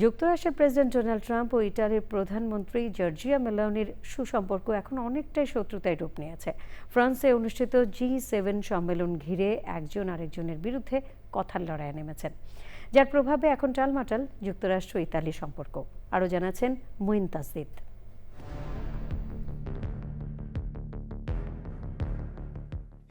যুক্তরাষ্ট্রের president Donald Trump ও ইটালির প্রধানমন্ত্রী জর্জিয়া মেলোনির সুসম্পর্ক এখন অনেকটাই শত্রুতায় রূপ নিয়েছে। ফ্রান্সে অনুষ্ঠিত G7 সম্মেলন ঘিরে একজন আরেকজনের বিরুদ্ধে কথার লড়াইয়ে নেমেছেন, যার প্রভাবে এখন টালমাটাল যুক্তরাষ্ট্র ইতালি সম্পর্ক। আরও জানাচ্ছেন মুইন তাসদিদ।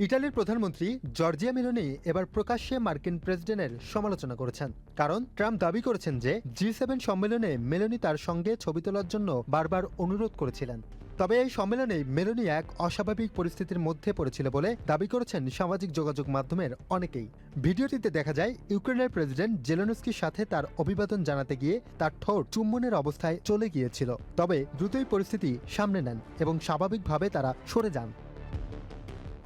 ইটালির প্রধানমন্ত্রী জর্জিয়া মেলোনি এবার প্রকাশ্যে মার্কিন প্রেসিডেন্টের সমালোচনা করেছেন, কারণ ট্রাম্প দাবি করেছেন যে G7 সম্মেলনে মেলোনি তার সঙ্গে ছবি তোলার জন্য বারবার অনুরোধ করেছিলেন। তবে এই সম্মেলনে মেলোনি এক অস্বাভাবিক পরিস্থিতির মধ্যে পড়েছিল বলে দাবি করেছেন সামাজিক যোগাযোগ মাধ্যমের অনেকেই। ভিডিওটিতে দেখা যায় ইউক্রেনের প্রেসিডেন্ট জেলেনস্কির সাথে তার অভিবাদন জানাতে গিয়ে তার ঠোঁট চুম্বনের অবস্থায় চলে গিয়েছিল। তবে দ্রুতই পরিস্থিতি সামনে নেন এবং স্বাভাবিকভাবে তারা সরে যান।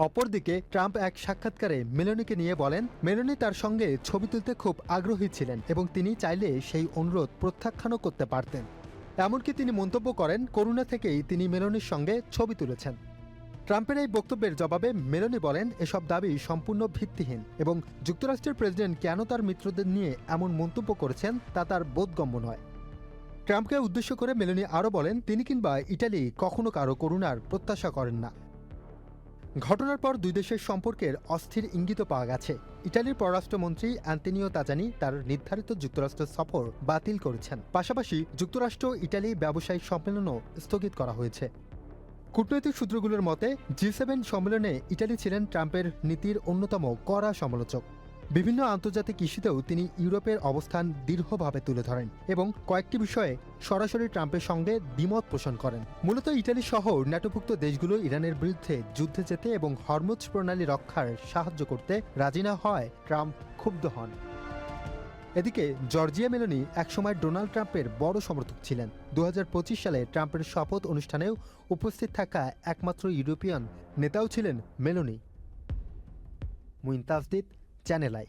অপরদিকে ট্রাম্প এক সাক্ষাৎকারে মেলোনিকে নিয়ে বলেন, মেলোনি তার সঙ্গে ছবি তুলতে খুব আগ্রহী ছিলেন এবং তিনি চাইলে সেই অনুরোধ প্রত্যাখ্যানও করতে পারতেন। এমনকি তিনি মন্তব্য করেন, করুণা থেকেই তিনি মেলোনির সঙ্গে ছবি তুলেছেন। ট্রাম্পের এই বক্তব্যের জবাবে মেলোনি বলেন, এসব দাবি সম্পূর্ণ ভিত্তিহীন এবং যুক্তরাষ্ট্রের প্রেসিডেন্ট কেন তার মিত্রদের নিয়ে এমন মন্তব্য করেছেন তা তার বোধগম্য নয়। ট্রাম্পকে উদ্দেশ্য করে মেলোনি আরও বলেন, তিনি কিংবা ইটালি কখনো কারো করুণার প্রত্যাশা করেন না। ঘটনার পর দুই দেশের সম্পর্কের অস্থির ইঙ্গিত পাওয়া গেছে। ইটালির পররাষ্ট্রমন্ত্রী অ্যান্তনিও তাজানি তার নির্ধারিত যুক্তরাষ্ট্র সফর বাতিল করেছেন। পাশাপাশি যুক্তরাষ্ট্র ইটালি ব্যবসায়িক সম্মেলনও স্থগিত করা হয়েছে। কূটনৈতিক সূত্রগুলোর মতে G7 সম্মেলনে ইটালি ছিলেন ট্রাম্পের নীতির অন্যতম কড়া সমালোচক। বিভিন্ন আন্তর্জাতিক ইস্যুতেও তিনি ইউরোপের অবস্থান দৃঢ়ভাবে তুলে ধরেন এবং কয়েকটি বিষয়ে সরাসরি ট্রাম্পের সঙ্গে দ্বিমত পোষণ করেন। মূলত ইটালি সহ ন্যাটোভুক্ত দেশগুলো ইরানের বিরুদ্ধে যুদ্ধে যেতে এবং হরমুজ প্রণালী রক্ষার সাহায্য করতে রাজি না হওয়ায় ট্রাম্প ক্ষুব্ধ হন। এদিকে জর্জিয়া মেলোনি একসময় ডোনাল্ড ট্রাম্পের বড় সমর্থক ছিলেন। 2025 সালে ট্রাম্পের শপথ অনুষ্ঠানেও উপস্থিত থাকা একমাত্র ইউরোপিয়ান নেতাও ছিলেন Meloni. Muin Tasdid, channel I.